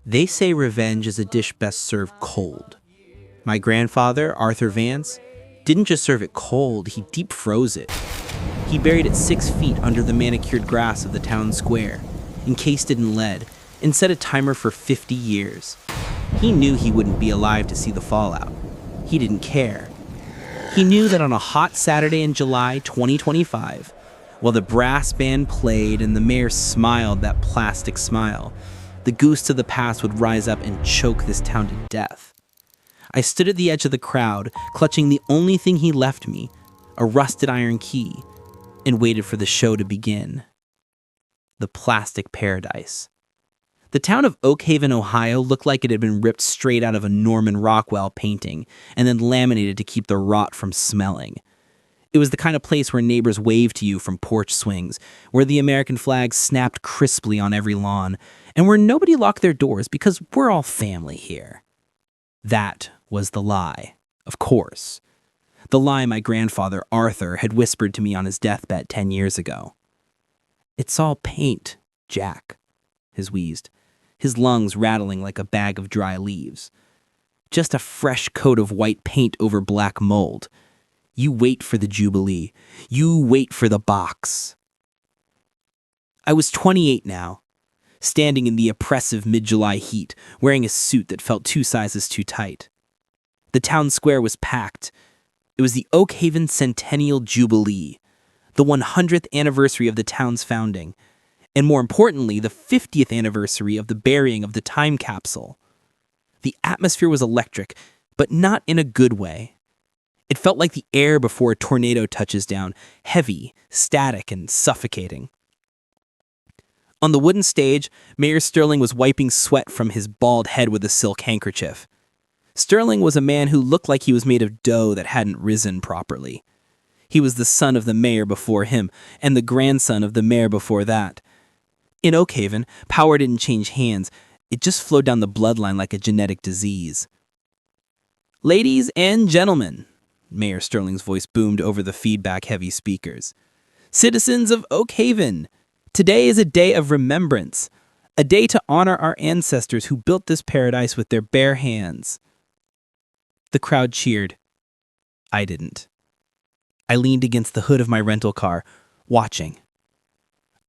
They say revenge is a dish best served cold. My grandfather, Arthur Vance, didn't just serve it cold, he deep froze it. He buried it 6 feet under the manicured grass of the town square, encased it in lead, and set a timer for 50 years. He knew he wouldn't be alive to see the fallout. He didn't care. He knew that on a hot Saturday in July 2025, while the brass band played and the mayor smiled that plastic smile, the ghosts of the past would rise up and choke this town to death. I stood at the edge of the crowd, clutching the only thing he left me, a rusted iron key, and waited for the show to begin. The plastic paradise. The town of Oak Haven, Ohio looked like it had been ripped straight out of a Norman Rockwell painting and then laminated to keep the rot from smelling. It was the kind of place where neighbors waved to you from porch swings, where the American flag snapped crisply on every lawn, and where nobody locked their doors because we're all family here. That was the lie, of course. The lie my grandfather, Arthur, had whispered to me on his deathbed 10 years ago. "It's all paint, Jack," his wheezed, his lungs rattling like a bag of dry leaves. "Just a fresh coat of white paint over black mold. You wait for the Jubilee. You wait for the box." I was 28 now, standing in the oppressive mid-July heat, wearing a suit that felt 2 sizes too tight. The town square was packed. It was the Oak Haven Centennial Jubilee, the 100th anniversary of the town's founding, and more importantly, the 50th anniversary of the burying of the time capsule. The atmosphere was electric, but not in a good way. It felt like the air before a tornado touches down, heavy, static, and suffocating. On the wooden stage, Mayor Sterling was wiping sweat from his bald head with a silk handkerchief. Sterling was a man who looked like he was made of dough that hadn't risen properly. He was the son of the mayor before him, and the grandson of the mayor before that. In Oak Haven, power didn't change hands. It just flowed down the bloodline like a genetic disease. "Ladies and gentlemen," Mayor Sterling's voice boomed over the feedback-heavy speakers. "Citizens of Oak Haven, today is a day of remembrance, a day to honor our ancestors who built this paradise with their bare hands." The crowd cheered. I didn't. I leaned against the hood of my rental car, watching.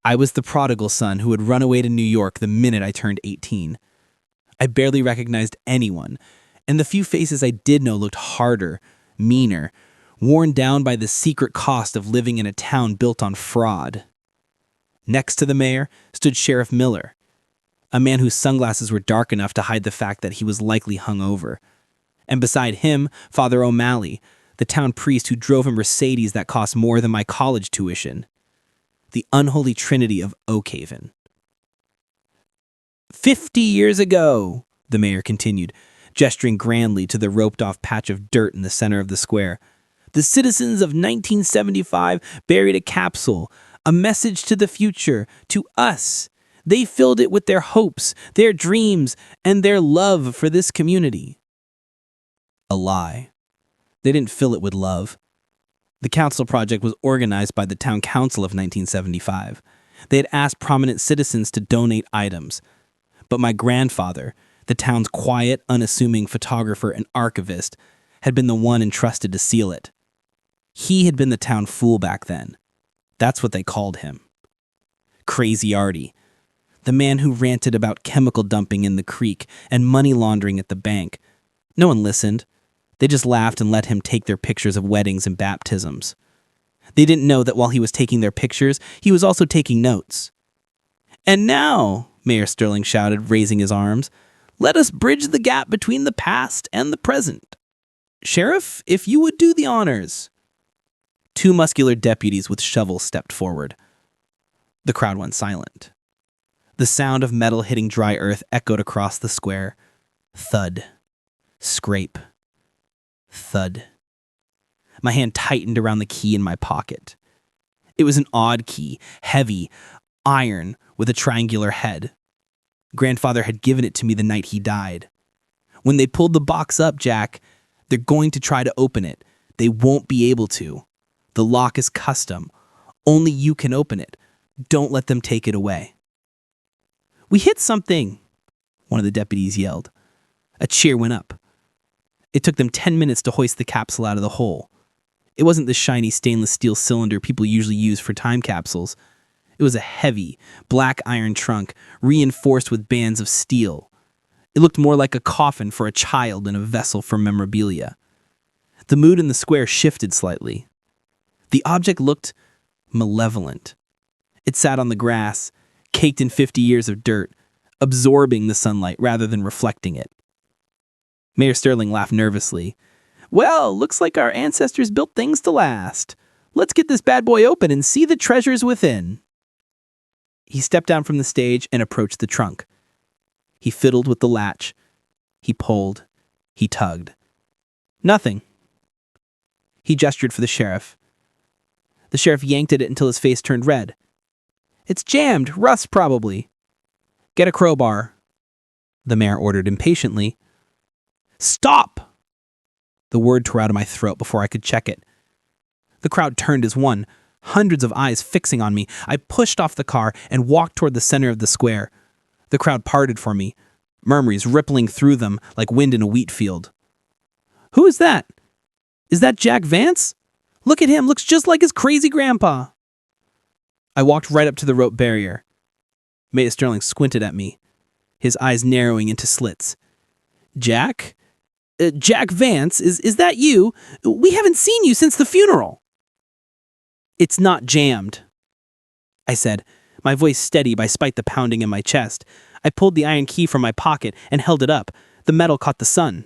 I was the prodigal son who had run away to New York the minute I turned 18. I barely recognized anyone, and the few faces I did know looked harder, meaner, worn down by the secret cost of living in a town built on fraud. Next to the mayor stood Sheriff Miller, a man whose sunglasses were dark enough to hide the fact that he was likely hungover. And beside him, Father O'Malley, the town priest who drove a Mercedes that cost more than my college tuition. The unholy trinity of Oak Haven. 50 years ago, the mayor continued, gesturing grandly to the roped-off patch of dirt in the center of the square, the citizens of 1975 buried a capsule, a message to the future, to us. They filled it with their hopes, their dreams, and their love for this community. A lie. They didn't fill it with love. The council project was organized by the town council of 1975. They had asked prominent citizens to donate items. But my grandfather, the town's quiet, unassuming photographer and archivist, had been the one entrusted to seal it. He had been the town fool back then. That's what they called him. Crazy Artie, the man who ranted about chemical dumping in the creek and money laundering at the bank. No one listened. They just laughed and let him take their pictures of weddings and baptisms. They didn't know that while he was taking their pictures, he was also taking notes. "And now," Mayor Sterling shouted, raising his arms, "let us bridge the gap between the past and the present. Sheriff, if you would do the honors." 2 muscular deputies with shovels stepped forward. The crowd went silent. The sound of metal hitting dry earth echoed across the square. Thud. Scrape. Thud. My hand tightened around the key in my pocket. It was an odd key, heavy, iron, with a triangular head. Grandfather had given it to me the night he died. When they pulled the box up, Jack, they're going to try to open it. They won't be able to. The lock is custom. Only you can open it. Don't let them take it away. "We hit something," one of the deputies yelled. A cheer went up. It took them 10 minutes to hoist the capsule out of the hole. It wasn't the shiny stainless steel cylinder people usually use for time capsules. It was a heavy, black iron trunk reinforced with bands of steel. It looked more like a coffin for a child than a vessel for memorabilia. The mood in the square shifted slightly. The object looked malevolent. It sat on the grass, caked in 50 years of dirt, absorbing the sunlight rather than reflecting it. Mayor Sterling laughed nervously. Well, looks like our ancestors built things to last. Let's get this bad boy open and see the treasures within. He stepped down from the stage and approached the trunk. He fiddled with the latch. He pulled. He tugged. Nothing. He gestured for the sheriff. The sheriff yanked at it until his face turned red. It's jammed, rust probably. Get a crowbar, the mayor ordered impatiently. Stop! The word tore out of my throat before I could check it. The crowd turned as one, hundreds of eyes fixing on me. I pushed off the car and walked toward the center of the square. The crowd parted for me, murmurs rippling through them like wind in a wheat field. Who is that? Is that Jack Vance? Look at him, looks just like his crazy grandpa. I walked right up to the rope barrier. Mayor Sterling squinted at me, his eyes narrowing into slits. Jack? Jack Vance, is that you? We haven't seen you since the funeral. It's not jammed, I said, my voice steady by spite the pounding in my chest. I pulled the iron key from my pocket and held it up. The metal caught the sun.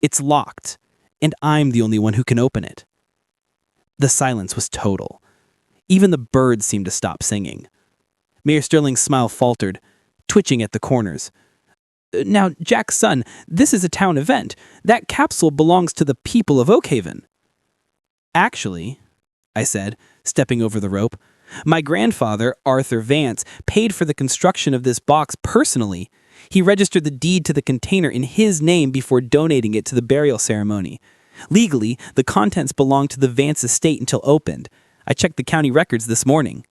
It's locked, and I'm the only one who can open it. The silence was total. Even the birds seemed to stop singing. Mayor Sterling's smile faltered, twitching at the corners. Now, Jack's son, this is a town event. That capsule belongs to the people of Oakhaven. Actually, I said, stepping over the rope, my grandfather, Arthur Vance, paid for the construction of this box personally. He registered the deed to the container in his name before donating it to the burial ceremony. Legally, the contents belonged to the Vance estate until opened. I checked the county records this morning.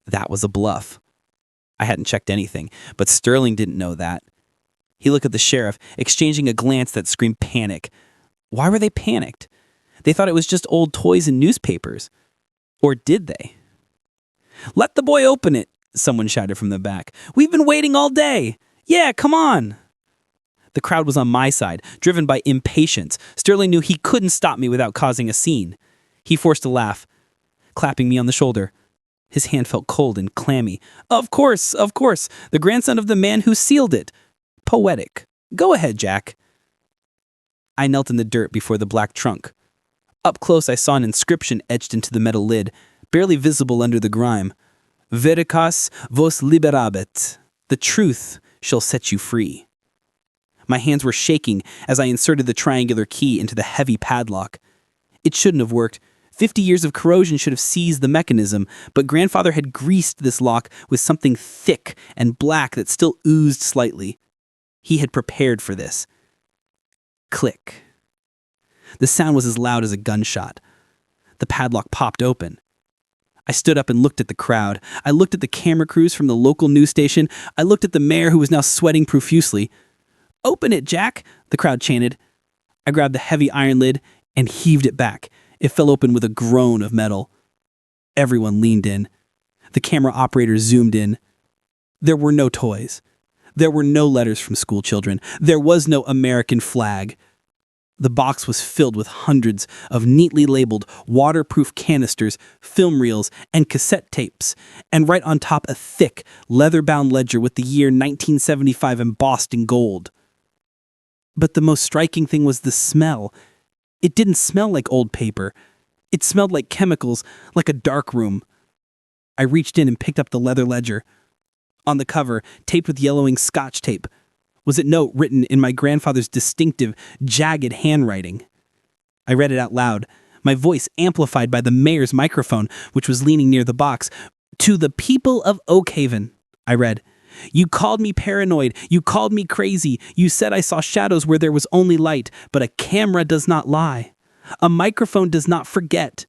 That was a bluff. I hadn't checked anything, but Sterling didn't know that. He looked at the sheriff, exchanging a glance that screamed panic. Why were they panicked? They thought it was just old toys and newspapers. Or did they? Let the boy open it, someone shouted from the back. We've been waiting all day. Yeah, come on. The crowd was on my side, driven by impatience. Sterling knew he couldn't stop me without causing a scene. He forced a laugh, clapping me on the shoulder. His hand felt cold and clammy. Of course, the grandson of the man who sealed it. Poetic. Go ahead, Jack. I knelt in the dirt before the black trunk. Up close, I saw an inscription etched into the metal lid, barely visible under the grime. Veritas vos liberabit. The truth shall set you free. My hands were shaking as I inserted the triangular key into the heavy padlock. It shouldn't have worked. 50 years of corrosion should have seized the mechanism, but grandfather had greased this lock with something thick and black that still oozed slightly. He had prepared for this. Click. The sound was as loud as a gunshot. The padlock popped open. I stood up and looked at the crowd. I looked at the camera crews from the local news station. I looked at the mayor who was now sweating profusely. Open it, Jack, the crowd chanted. I grabbed the heavy iron lid and heaved it back. It fell open with a groan of metal. Everyone leaned in. The camera operator zoomed in. There were no toys. There were no letters from school children. There was no American flag. The box was filled with hundreds of neatly labeled waterproof canisters, film reels, and cassette tapes, and right on top a thick, leather-bound ledger with the year 1975 embossed in gold. But the most striking thing was the smell. It didn't smell like old paper. It smelled like chemicals, like a dark room. I reached in and picked up the leather ledger. On the cover, taped with yellowing Scotch tape, was a note written in my grandfather's distinctive, jagged handwriting. I read it out loud, my voice amplified by the mayor's microphone, which was leaning near the box. To the people of Oakhaven, I read. You called me paranoid. You called me crazy. You said I saw shadows where there was only light, but a camera does not lie. A microphone does not forget.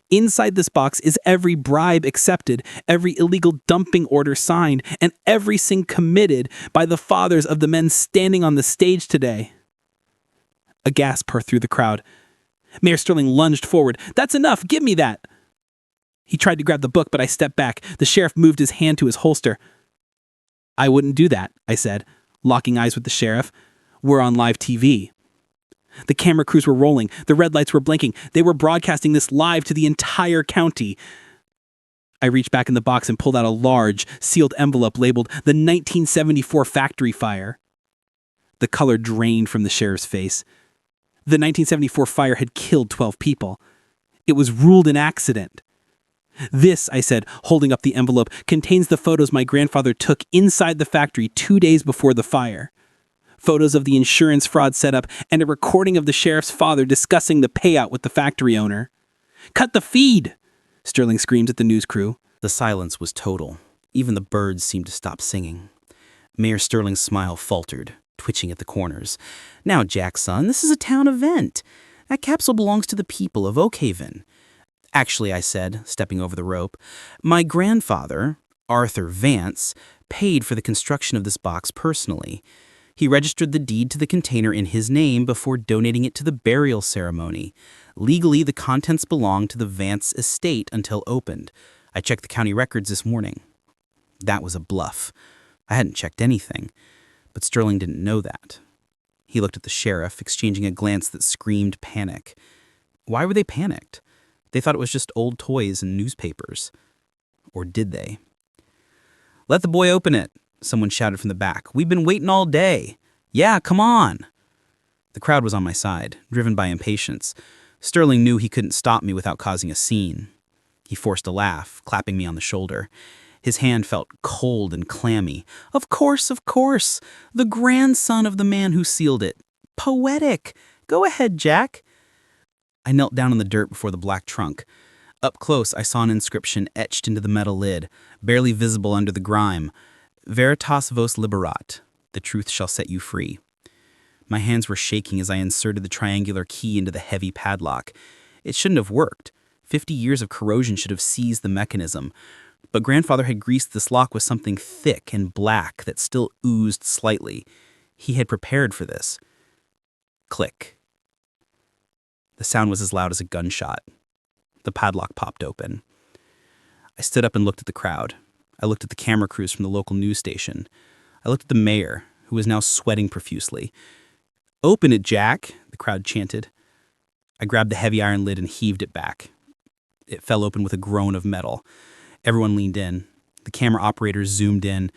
Inside this box is every bribe accepted, every illegal dumping order signed, and every sin committed by the fathers of the men standing on the stage today. A gasp tore through the crowd. Mayor Sterling lunged forward. "That's enough! Give me that!" He tried to grab the book, but I stepped back. The sheriff moved his hand to his holster. "I wouldn't do that," I said, locking eyes with the sheriff. "We're on live TV." The camera crews were rolling. The red lights were blinking. They were broadcasting this live to the entire county. I reached back in the box and pulled out a large, sealed envelope labeled the 1974 factory fire. The color drained from the sheriff's face. The 1974 fire had killed 12 people. It was ruled an accident. "This," I said, holding up the envelope, "contains the photos my grandfather took inside the factory 2 days before the fire. Photos of the insurance fraud setup and a recording of the sheriff's father discussing the payout with the factory owner." "Cut the feed!" Sterling screamed at the news crew. The silence was total. Even the birds seemed to stop singing. Mayor Sterling's smile faltered, twitching at the corners. "Now, Jack, son, this is a town event. That capsule belongs to the people of Oakhaven." "Actually," I said, stepping over the rope, "my grandfather, Arthur Vance, paid for the construction of this box personally. He registered the deed to the container in his name before donating it to the burial ceremony. Legally, the contents belong to the Vance estate until opened. I checked the county records this morning." That was a bluff. I hadn't checked anything, but Sterling didn't know that. He looked at the sheriff, exchanging a glance that screamed panic. Why were they panicked? They thought it was just old toys and newspapers. Or did they? "Let the boy open it," someone shouted from the back. "We've been waiting all day." "Yeah, come on." The crowd was on my side, driven by impatience. Sterling knew he couldn't stop me without causing a scene. He forced a laugh, clapping me on the shoulder. His hand felt cold and clammy. Of course, the grandson of the man who sealed it. Poetic. Go ahead, Jack." I knelt down in the dirt before the black trunk. Up close, I saw an inscription etched into the metal lid, barely visible under the grime. "Veritas vos liberat. The truth shall set you free." My hands were shaking as I inserted the triangular key into the heavy padlock. It shouldn't have worked. 50 years of corrosion should have seized the mechanism. But grandfather had greased this lock with something thick and black that still oozed slightly. He had prepared for this. Click. The sound was as loud as a gunshot. The padlock popped open. I stood up and looked at the crowd. I looked at the camera crews from the local news station. I looked at the mayor, who was now sweating profusely. "Open it, Jack," the crowd chanted. I grabbed the heavy iron lid and heaved it back. It fell open with a groan of metal. Everyone leaned in. The camera operators zoomed in.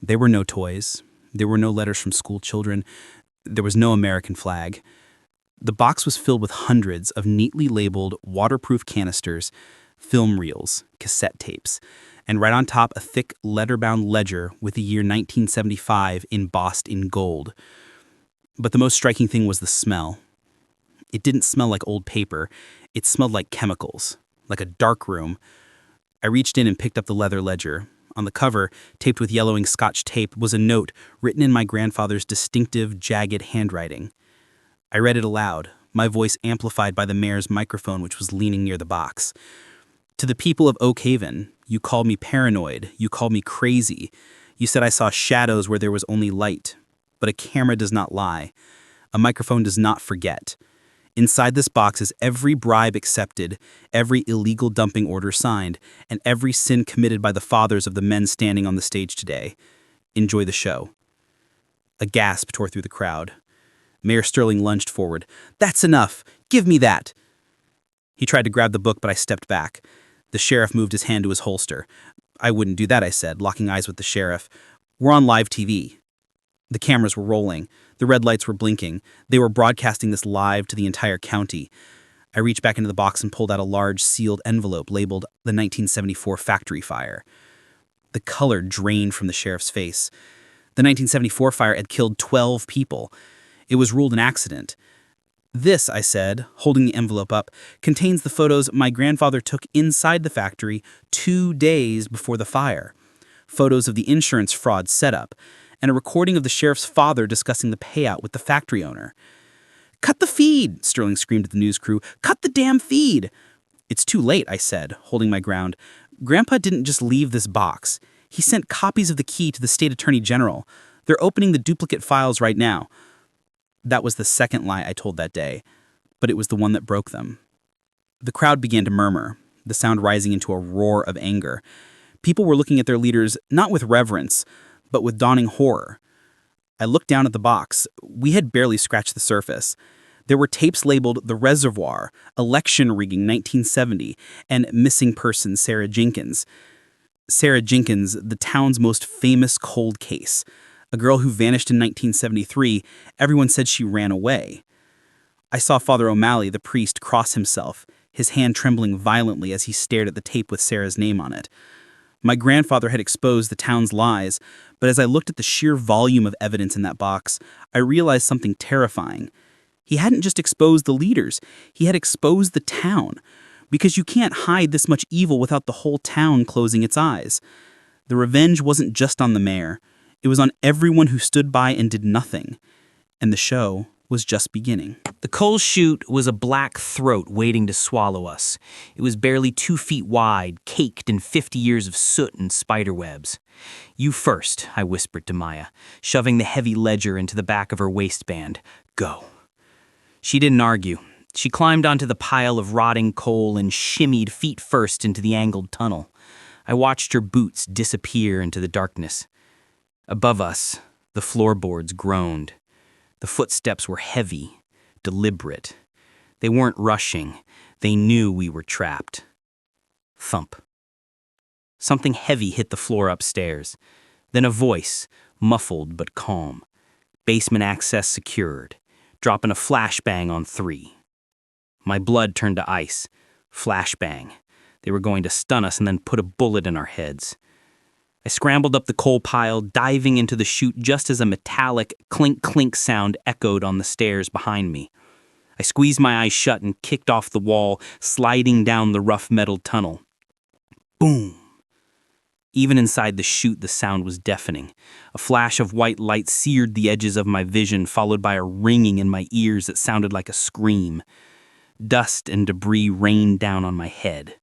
There were no toys. There were no letters from school children. There was no American flag. The box was filled with hundreds of neatly labeled waterproof canisters, film reels, cassette tapes, and right on top a thick letter-bound ledger with the year 1975 embossed in gold. But the most striking thing was the smell. It didn't smell like old paper. It smelled like chemicals, like a dark room. I reached in and picked up the leather ledger. On the cover, taped with yellowing Scotch tape, was a note written in my grandfather's distinctive, jagged handwriting. I read it aloud, my voice amplified by the mayor's microphone, which was leaning near the box. "To the people of Oakhaven, you called me paranoid, you called me crazy. You said I saw shadows where there was only light. But a camera does not lie. A microphone does not forget. Inside this box is every bribe accepted, every illegal dumping order signed, and every sin committed by the fathers of the men standing on the stage today. Enjoy the show." A gasp tore through the crowd. Mayor Sterling lunged forward. "That's enough! Give me that!" He tried to grab the book, but I stepped back. The sheriff moved his hand to his holster. "I wouldn't do that," I said, locking eyes with the sheriff. "We're on live TV." The cameras were rolling. The red lights were blinking. They were broadcasting this live to the entire county. I reached back into the box and pulled out a large sealed envelope labeled the 1974 factory fire. The color drained from the sheriff's face. The 1974 fire had killed 12 people. It was ruled an accident. "This," I said, holding the envelope up, "contains the photos my grandfather took inside the factory 2 days before the fire. Photos of the insurance fraud setup, and a recording of the sheriff's father discussing the payout with the factory owner." "Cut the feed!" Sterling screamed at the news crew. "Cut the damn feed!" It's too late, I said, holding my ground. Grandpa didn't just leave this box. He sent copies of the key to the state attorney general. They're opening the duplicate files right now. That was the second lie I told that day, but it was the one that broke them. The crowd began to murmur, the sound rising into a roar of anger. People were looking at their leaders not with reverence, but with dawning horror. I looked down at the box. We had barely scratched the surface. There were tapes labeled The Reservoir, Election Rigging 1970, and Missing Person Sarah Jenkins. Sarah Jenkins, the town's most famous cold case. A girl who vanished in 1973, everyone said she ran away. I saw Father O'Malley, the priest, cross himself, his hand trembling violently as he stared at the tape with Sarah's name on it. My grandfather had exposed the town's lies, but as I looked at the sheer volume of evidence in that box, I realized something terrifying. He hadn't just exposed the leaders, he had exposed the town. Because you can't hide this much evil without the whole town closing its eyes. The revenge wasn't just on the mayor. It was on everyone who stood by and did nothing. And the show was just beginning. The coal chute was a black throat waiting to swallow us. It was barely 2 feet wide, caked in 50 years of soot and spiderwebs. "You first," I whispered to Maya, shoving the heavy ledger into the back of her waistband. "Go." She didn't argue. She climbed onto the pile of rotting coal and shimmied feet first into the angled tunnel. I watched her boots disappear into the darkness. Above us, the floorboards groaned. The footsteps were heavy, deliberate. They weren't rushing. They knew we were trapped. Thump. Something heavy hit the floor upstairs. Then a voice, muffled but calm. Basement access secured. Dropping a flashbang on 3. My blood turned to ice. Flashbang. They were going to stun us and then put a bullet in our heads. I scrambled up the coal pile, diving into the chute just as a metallic clink-clink sound echoed on the stairs behind me. I squeezed my eyes shut and kicked off the wall, sliding down the rough metal tunnel. Boom! Even inside the chute, the sound was deafening. A flash of white light seared the edges of my vision, followed by a ringing in my ears that sounded like a scream. Dust and debris rained down on my head.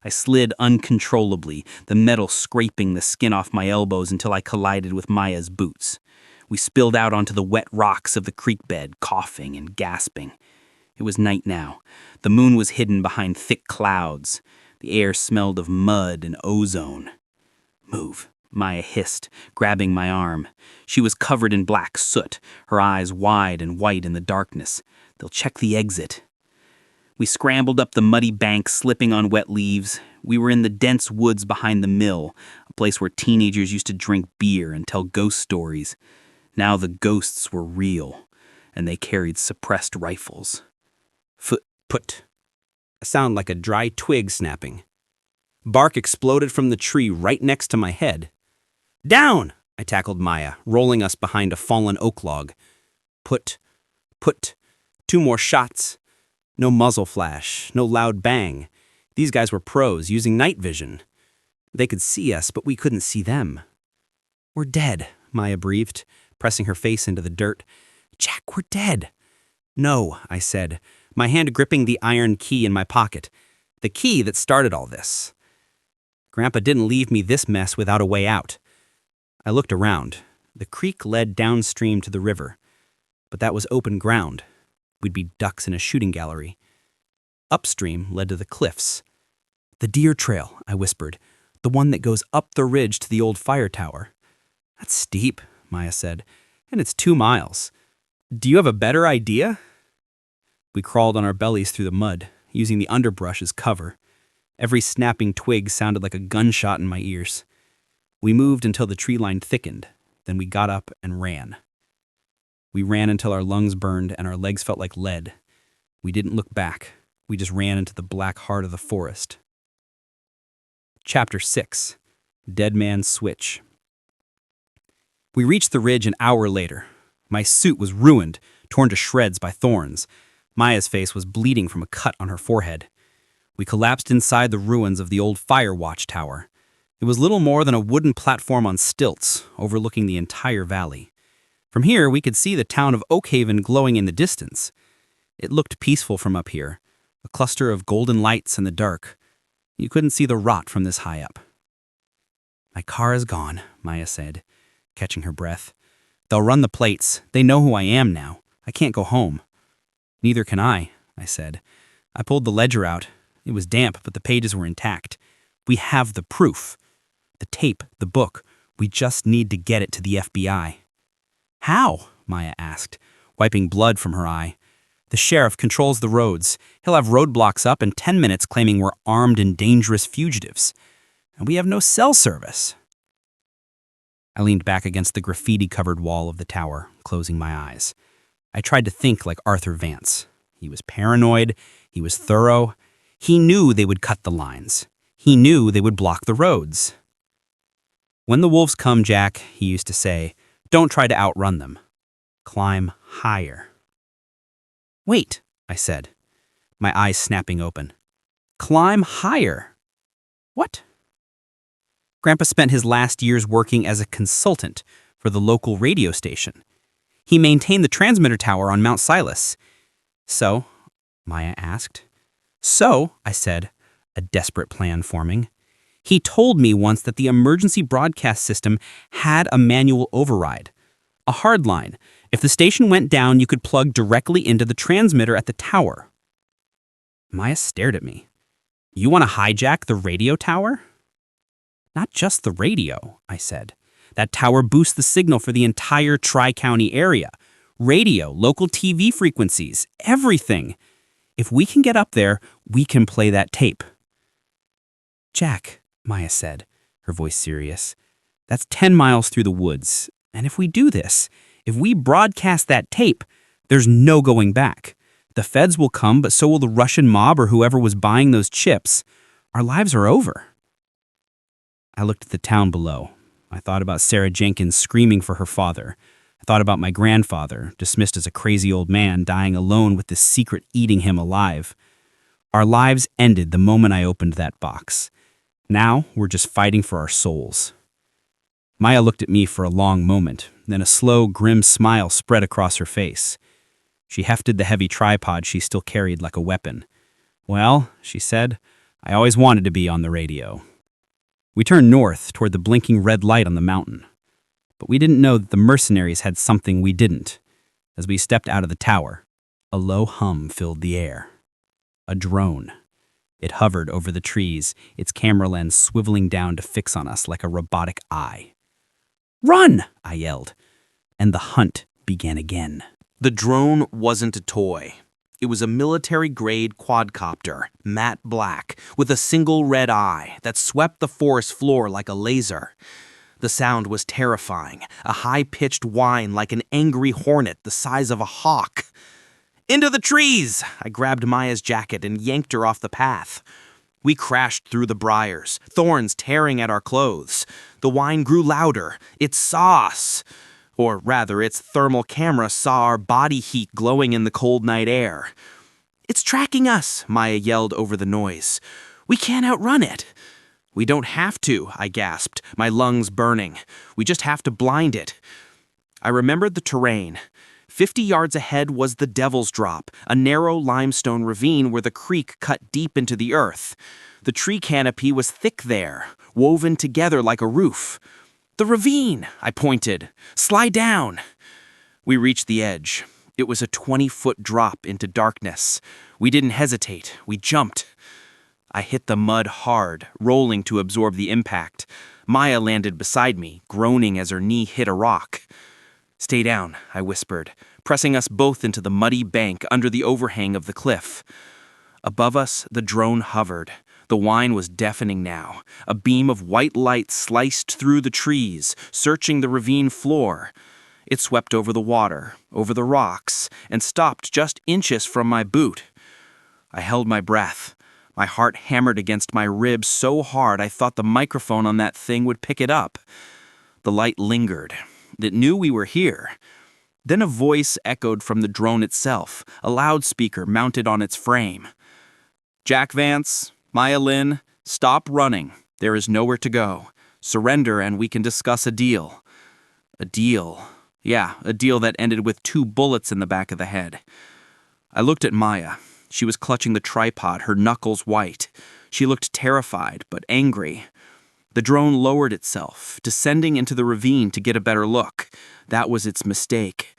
I slid uncontrollably, the metal scraping the skin off my elbows until I collided with Maya's boots. We spilled out onto the wet rocks of the creek bed, coughing and gasping. It was night now. The moon was hidden behind thick clouds. The air smelled of mud and ozone. "Move," Maya hissed, grabbing my arm. She was covered in black soot, her eyes wide and white in the darkness. "They'll check the exit." We scrambled up the muddy bank, slipping on wet leaves. We were in the dense woods behind the mill, a place where teenagers used to drink beer and tell ghost stories. Now the ghosts were real, and they carried suppressed rifles. Put. A sound like a dry twig snapping. Bark exploded from the tree right next to my head. "Down!" I tackled Maya, rolling us behind a fallen oak log. Put. 2 more shots. No muzzle flash, no loud bang. These guys were pros, using night vision. They could see us, but we couldn't see them. "We're dead," Maya breathed, pressing her face into the dirt. "Jack, we're dead." "No," I said, my hand gripping the iron key in my pocket. The key that started all this. Grandpa didn't leave me this mess without a way out. I looked around. The creek led downstream to the river, but that was open ground. We'd be ducks in a shooting gallery. Upstream led to the cliffs. "The deer trail," I whispered, "the one that goes up the ridge to the old fire tower." "That's steep," Maya said, "and it's 2 miles. Do you have a better idea?" We crawled on our bellies through the mud, using the underbrush as cover. Every snapping twig sounded like a gunshot in my ears. We moved until the tree line thickened, then we got up and ran. We ran until our lungs burned and our legs felt like lead. We didn't look back. We just ran into the black heart of the forest. Chapter 6. Dead Man's Switch. We reached the ridge an hour later. My suit was ruined, torn to shreds by thorns. Maya's face was bleeding from a cut on her forehead. We collapsed inside the ruins of the old fire watch tower. It was little more than a wooden platform on stilts, overlooking the entire valley. From here, we could see the town of Oak Haven glowing in the distance. It looked peaceful from up here. a cluster of golden lights in the dark. You couldn't see the rot from this high up. My car is gone, Maya said, catching her breath. They'll run the plates. They know who I am now. I can't go home. Neither can I said. I pulled the ledger out. It was damp, but the pages were intact. We have the proof. The tape, the book. We just need to get it to the FBI. How? Maya asked, wiping blood from her eye. The sheriff controls the roads. He'll have roadblocks up in 10 minutes claiming we're armed and dangerous fugitives. And we have no cell service. I leaned back against the graffiti-covered wall of the tower, closing my eyes. I tried to think like Arthur Vance. He was paranoid. He was thorough. He knew they would cut the lines. He knew they would block the roads. When the wolves come, Jack, he used to say, don't try to outrun them. Climb higher. Wait, I said, my eyes snapping open. Climb higher. What? Grandpa spent his last years working as a consultant for the local radio station. He maintained the transmitter tower on Mount Silas. So, Maya asked. So, I said, a desperate plan forming. He told me once that the emergency broadcast system had a manual override. A hard line. If the station went down, you could plug directly into the transmitter at the tower. Maya stared at me. You want to hijack the radio tower? Not just the radio, I said. That tower boosts the signal for the entire Tri-County area. Radio, local TV frequencies, everything. If we can get up there, we can play that tape. Jack, Maya said, her voice serious, that's 10 miles through the woods. And if we do this, if we broadcast that tape, there's no going back. The feds will come, but so will the Russian mob or whoever was buying those chips. Our lives are over. I looked at the town below. I thought about Sarah Jenkins screaming for her father. I thought about my grandfather, dismissed as a crazy old man, dying alone with this secret eating him alive. Our lives ended the moment I opened that box. Now we're just fighting for our souls. Maya looked at me for a long moment, then a slow, grim smile spread across her face. She hefted the heavy tripod she still carried like a weapon. Well, she said, I always wanted to be on the radio. We turned north toward the blinking red light on the mountain. But we didn't know that the mercenaries had something we didn't. As we stepped out of the tower, a low hum filled the air. A drone. It hovered over the trees, its camera lens swiveling down to fix on us like a robotic eye. Run! I yelled. And the hunt began again. The drone wasn't a toy. It was a military-grade quadcopter, matte black, with a single red eye that swept the forest floor like a laser. The sound was terrifying, a high-pitched whine like an angry hornet the size of a hawk. Into the trees! I grabbed Maya's jacket and yanked her off the path. We crashed through the briars, thorns tearing at our clothes. The whine grew louder. It saw us. Or rather, its thermal camera saw our body heat glowing in the cold night air. It's tracking us, Maya yelled over the noise. We can't outrun it. We don't have to, I gasped, my lungs burning. We just have to blind it. I remembered the terrain. 50 yards ahead was the Devil's Drop, a narrow limestone ravine where the creek cut deep into the earth. The tree canopy was thick there, woven together like a roof. The ravine, I pointed. Slide down. We reached the edge. It was a 20-foot drop into darkness. We didn't hesitate. We jumped. I hit the mud hard, rolling to absorb the impact. Maya landed beside me, groaning as her knee hit a rock. Stay down, I whispered, pressing us both into the muddy bank under the overhang of the cliff. Above us, the drone hovered. The whine was deafening now. A beam of white light sliced through the trees, searching the ravine floor. It swept over the water, over the rocks, and stopped just inches from my boot. I held my breath. My heart hammered against my ribs so hard I thought the microphone on that thing would pick it up. The light lingered. It knew we were here. Then a voice echoed from the drone itself, a loudspeaker mounted on its frame. Jack Vance, Maya Lynn, stop running. There is nowhere to go. Surrender and we can discuss a deal. A deal. Yeah, a deal that ended with 2 bullets in the back of the head. I looked at Maya. She was clutching the tripod, her knuckles white. She looked terrified, but angry. The drone lowered itself, descending into the ravine to get a better look. That was its mistake.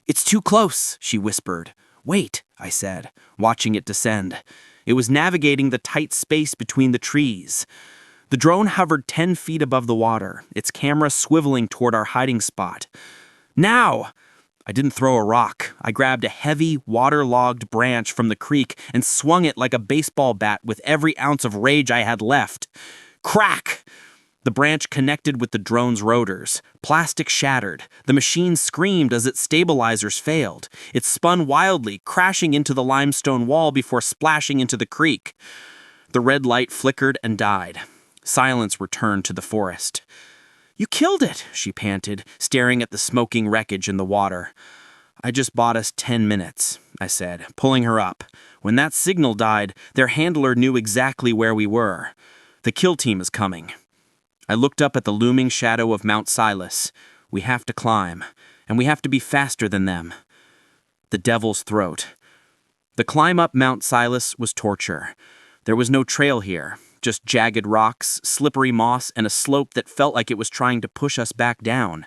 "It's too close," she whispered. "Wait," I said, watching it descend. It was navigating the tight space between the trees. The drone hovered 10 feet above the water, its camera swiveling toward our hiding spot. "Now!" I didn't throw a rock. I grabbed a heavy, waterlogged branch from the creek and swung it like a baseball bat with every ounce of rage I had left. Crack! The branch connected with the drone's rotors. Plastic shattered. The machine screamed as its stabilizers failed. It spun wildly, crashing into the limestone wall before splashing into the creek. The red light flickered and died. Silence returned to the forest. "You killed it," she panted, staring at the smoking wreckage in the water. "I just bought us 10 minutes," I said, pulling her up. "When that signal died, their handler knew exactly where we were. The kill team is coming." I looked up at the looming shadow of Mount Silas. We have to climb, and we have to be faster than them. The Devil's Throat. The climb up Mount Silas was torture. There was no trail here, just jagged rocks, slippery moss, and a slope that felt like it was trying to push us back down.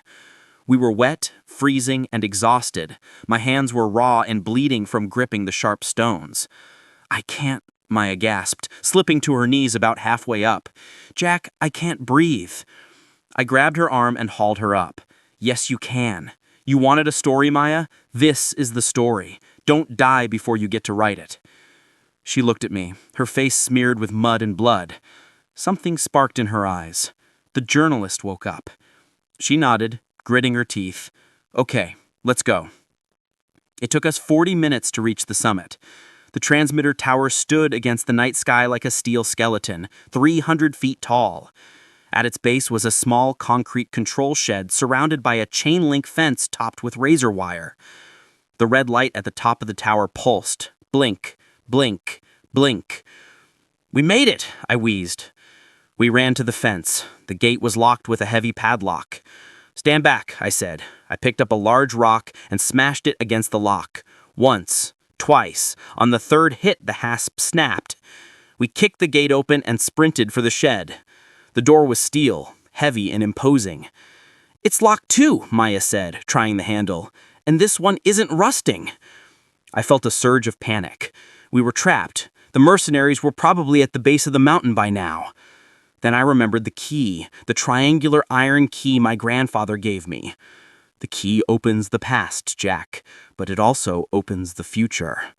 We were wet, freezing, and exhausted. My hands were raw and bleeding from gripping the sharp stones. "I can't," Maya gasped, slipping to her knees about halfway up. "Jack, I can't breathe." I grabbed her arm and hauled her up. "Yes, you can. You wanted a story, Maya? This is the story. Don't die before you get to write it." She looked at me, her face smeared with mud and blood. Something sparked in her eyes. The journalist woke up. She nodded, gritting her teeth. "Okay, let's go." It took us 40 minutes to reach the summit. The transmitter tower stood against the night sky like a steel skeleton, 300 feet tall. At its base was a small concrete control shed surrounded by a chain-link fence topped with razor wire. The red light at the top of the tower pulsed. Blink, blink, blink. "We made it," I wheezed. We ran to the fence. The gate was locked with a heavy padlock. "Stand back," I said. I picked up a large rock and smashed it against the lock. Once. Twice. On the third hit, the hasp snapped. We kicked the gate open and sprinted for the shed. The door was steel, heavy and imposing. "It's locked too," Maya said, trying the handle. "And this one isn't rusting." I felt a surge of panic. We were trapped. The mercenaries were probably at the base of the mountain by now. Then I remembered the key, the triangular iron key my grandfather gave me. "The key opens the past, Jack, but it also opens the future."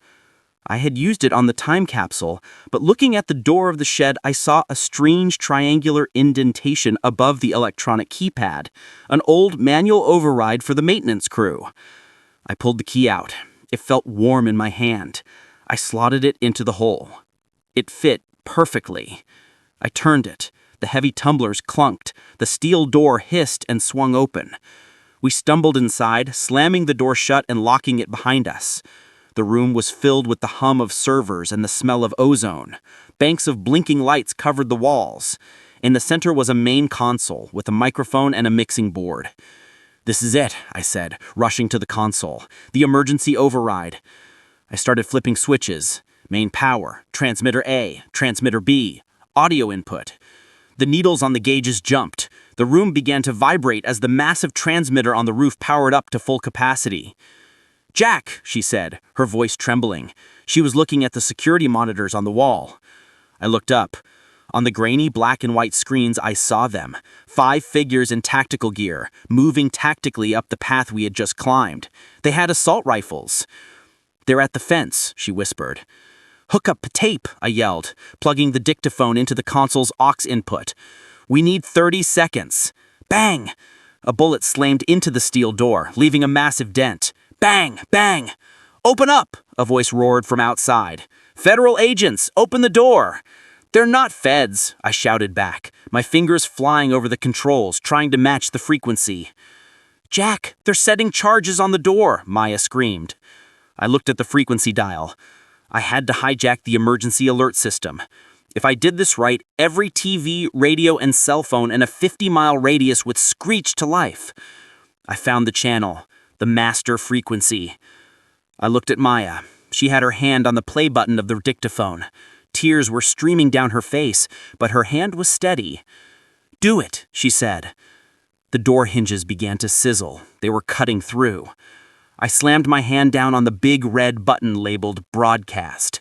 I had used it on the time capsule, but looking at the door of the shed, I saw a strange triangular indentation above the electronic keypad, an old manual override for the maintenance crew. I pulled the key out. It felt warm in my hand. I slotted it into the hole. It fit perfectly. I turned it. The heavy tumblers clunked. The steel door hissed and swung open. We stumbled inside, slamming the door shut and locking it behind us. The room was filled with the hum of servers and the smell of ozone. Banks of blinking lights covered the walls. In the center was a main console with a microphone and a mixing board. "This is it," I said, rushing to the console. "The emergency override." I started flipping switches. Main power, transmitter A, transmitter B, audio input. The needles on the gauges jumped. The room began to vibrate as the massive transmitter on the roof powered up to full capacity. "Jack," she said, her voice trembling. She was looking at the security monitors on the wall. I looked up. On the grainy black and white screens, I saw them. 5 figures in tactical gear, moving tactically up the path we had just climbed. They had assault rifles. "They're at the fence," she whispered. "Hook up tape," I yelled, plugging the dictaphone into the console's aux input. "We need 30 seconds. Bang! A bullet slammed into the steel door, leaving a massive dent. Bang! Bang! "Open up!" a voice roared from outside. "Federal agents, open the door!" "They're not feds," I shouted back, my fingers flying over the controls, trying to match the frequency. "Jack, they're setting charges on the door," Maya screamed. I looked at the frequency dial. I had to hijack the emergency alert system. If I did this right, every TV, radio, and cell phone in a 50-mile radius would screech to life. I found the channel, the master frequency. I looked at Maya. She had her hand on the play button of the dictaphone. Tears were streaming down her face, but her hand was steady. "Do it," she said. The door hinges began to sizzle. They were cutting through. I slammed my hand down on the big red button labeled Broadcast.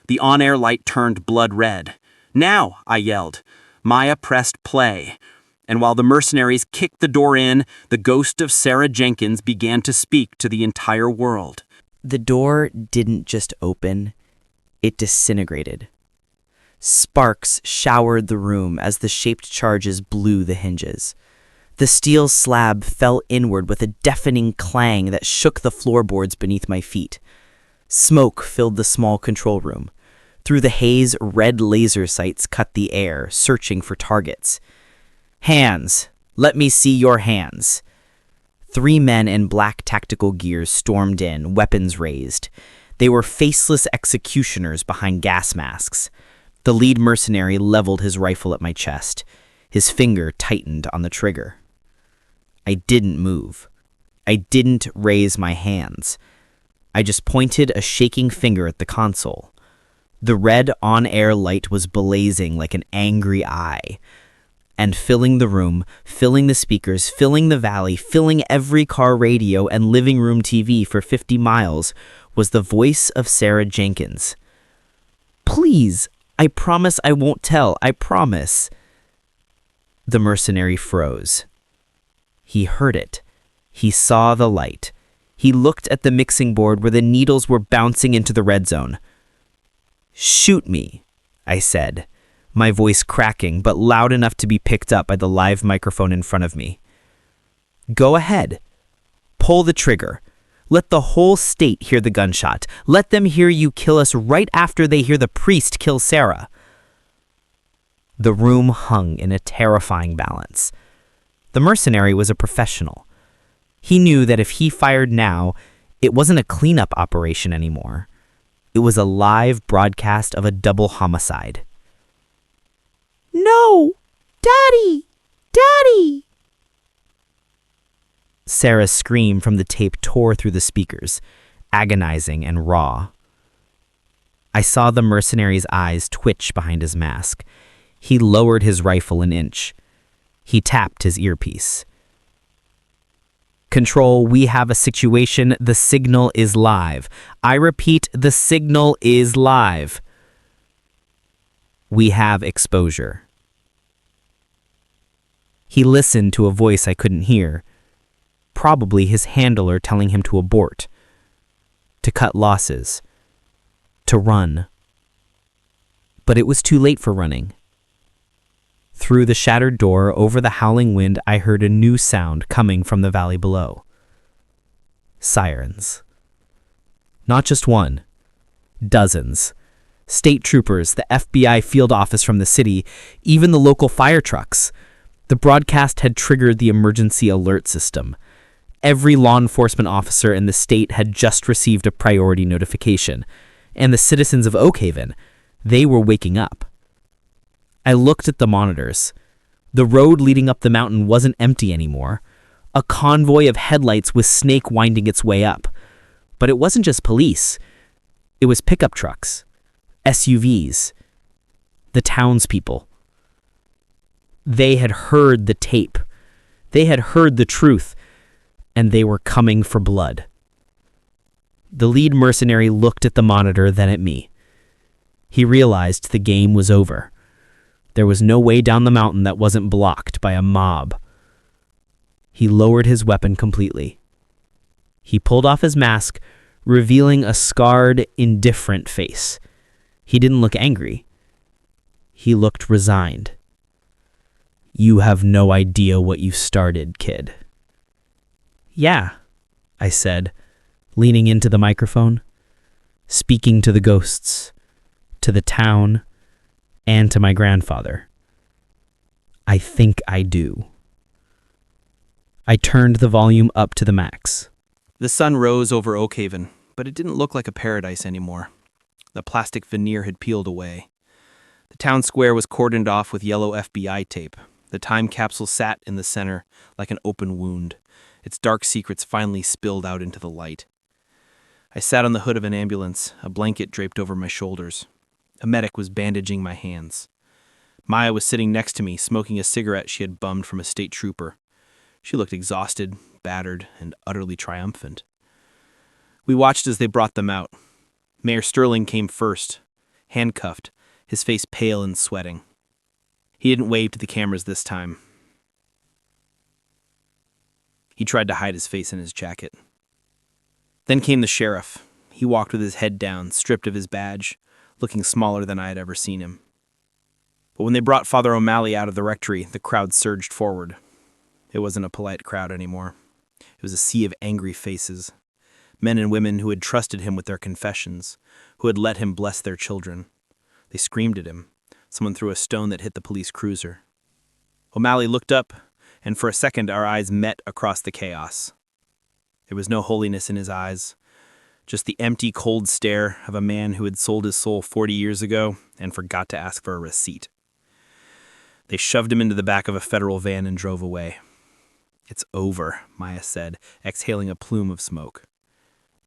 The on-air light turned blood red. "Now," I yelled. Maya pressed play. And while the mercenaries kicked the door in, the ghost of Sarah Jenkins began to speak to the entire world. The door didn't just open, it disintegrated. Sparks showered the room as the shaped charges blew the hinges. The steel slab fell inward with a deafening clang that shook the floorboards beneath my feet. Smoke filled the small control room. Through the haze, red laser sights cut the air, searching for targets. "Hands! Let me see your hands!" 3 men in black tactical gear stormed in, weapons raised. They were faceless executioners behind gas masks. The lead mercenary leveled his rifle at my chest. His finger tightened on the trigger. I didn't move. I didn't raise my hands. I just pointed a shaking finger at the console. The red on-air light was blazing like an angry eye. And filling the room, filling the speakers, filling the valley, filling every car radio and living room TV for 50 miles was the voice of Sarah Jenkins. "Please, I promise I won't tell, I promise." The mercenary froze. He heard it. He saw the light. He looked at the mixing board where the needles were bouncing into the red zone. "Shoot me," I said, my voice cracking but loud enough to be picked up by the live microphone in front of me. "Go ahead. Pull the trigger. Let the whole state hear the gunshot. Let them hear you kill us right after they hear the priest kill Sarah." The room hung in a terrifying balance. The mercenary was a professional. He knew that if he fired now, it wasn't a cleanup operation anymore. It was a live broadcast of a double homicide. "No! Daddy! Daddy!" Sarah's scream from the tape tore through the speakers, agonizing and raw. I saw the mercenary's eyes twitch behind his mask. He lowered his rifle an inch. He tapped his earpiece. "Control, we have a situation. The signal is live. I repeat, the signal is live. We have exposure." He listened to a voice I couldn't hear. Probably his handler telling him to abort, to cut losses, to run. But it was too late for running. Through the shattered door, over the howling wind, I heard a new sound coming from the valley below. Sirens. Not just one. Dozens. State troopers, the FBI field office from the city, even the local fire trucks. The broadcast had triggered the emergency alert system. Every law enforcement officer in the state had just received a priority notification. And the citizens of Oakhaven, they were waking up. I looked at the monitors. The road leading up the mountain wasn't empty anymore. A convoy of headlights with Snake winding its way up. But it wasn't just police. It was pickup trucks, SUVs, the townspeople. They had heard the tape. They had heard the truth, and they were coming for blood. The lead mercenary looked at the monitor, then at me. He realized the game was over. There was no way down the mountain that wasn't blocked by a mob. He lowered his weapon completely. He pulled off his mask, revealing a scarred, indifferent face. He didn't look angry. He looked resigned. "You have no idea what you started, kid." "Yeah," I said, leaning into the microphone, speaking to the ghosts, to the town, and to my grandfather. "I think I do." I turned the volume up to the max. The sun rose over Oakhaven, but it didn't look like a paradise anymore. The plastic veneer had peeled away. The town square was cordoned off with yellow FBI tape. The time capsule sat in the center like an open wound. Its dark secrets finally spilled out into the light. I sat on the hood of an ambulance, a blanket draped over my shoulders. A medic was bandaging my hands. Maya was sitting next to me, smoking a cigarette she had bummed from a state trooper. She looked exhausted, battered, and utterly triumphant. We watched as they brought them out. Mayor Sterling came first, handcuffed, his face pale and sweating. He didn't wave to the cameras this time. He tried to hide his face in his jacket. Then came the sheriff. He walked with his head down, stripped of his badge, looking smaller than I had ever seen him. But when they brought Father O'Malley out of the rectory, the crowd surged forward. It wasn't a polite crowd anymore. It was a sea of angry faces. Men and women who had trusted him with their confessions, who had let him bless their children. They screamed at him. Someone threw a stone that hit the police cruiser. O'Malley looked up, and for a second our eyes met across the chaos. There was no holiness in his eyes, just the empty, cold stare of a man who had sold his soul 40 years ago and forgot to ask for a receipt. They shoved him into the back of a federal van and drove away. "It's over," Maya said, exhaling a plume of smoke.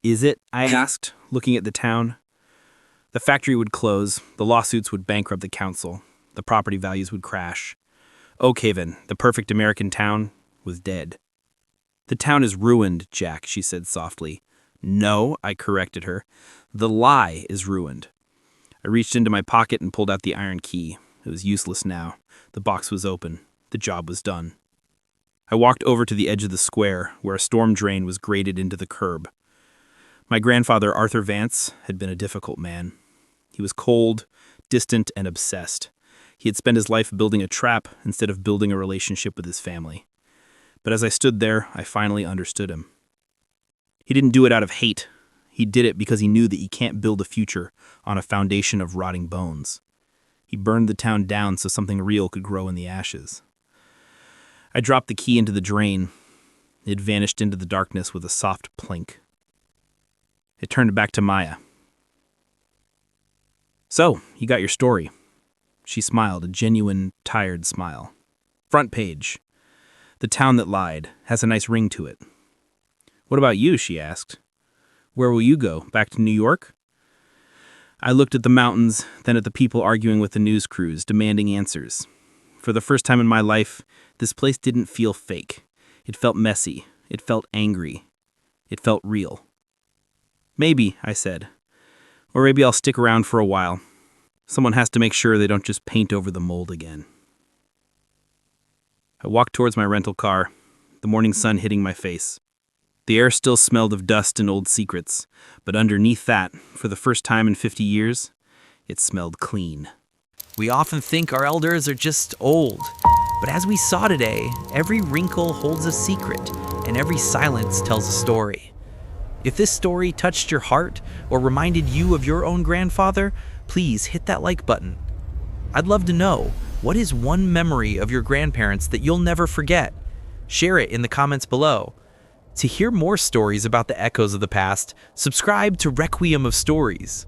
"Is it?" I asked, looking at the town. The factory would close, the lawsuits would bankrupt the council, the property values would crash. Oakhaven, the perfect American town, was dead. "The town is ruined, Jack," she said softly. "No," I corrected her. "The lie is ruined." I reached into my pocket and pulled out the iron key. It was useless now. The box was open. The job was done. I walked over to the edge of the square, where a storm drain was grated into the curb. My grandfather, Arthur Vance, had been a difficult man. He was cold, distant, and obsessed. He had spent his life building a trap instead of building a relationship with his family. But as I stood there, I finally understood him. He didn't do it out of hate. He did it because he knew that you can't build a future on a foundation of rotting bones. He burned the town down so something real could grow in the ashes. I dropped the key into the drain. It vanished into the darkness with a soft plink. It turned back to Maya. "So, you got your story." She smiled, a genuine, tired smile. "Front page. The town that lied. Has a nice ring to it." "What about you?" she asked. "Where will you go? Back to New York?" I looked at the mountains, then at the people arguing with the news crews, demanding answers. For the first time in my life, this place didn't feel fake. It felt messy. It felt angry. It felt real. "Maybe," I said. "Or maybe I'll stick around for a while. Someone has to make sure they don't just paint over the mold again." I walked towards my rental car, the morning sun hitting my face. The air still smelled of dust and old secrets, but underneath that, for the first time in 50 years, it smelled clean. We often think our elders are just old, but as we saw today, every wrinkle holds a secret, and every silence tells a story. If this story touched your heart or reminded you of your own grandfather, please hit that like button. I'd love to know, what is one memory of your grandparents that you'll never forget? Share it in the comments below. To hear more stories about the echoes of the past, subscribe to Requiem of Stories.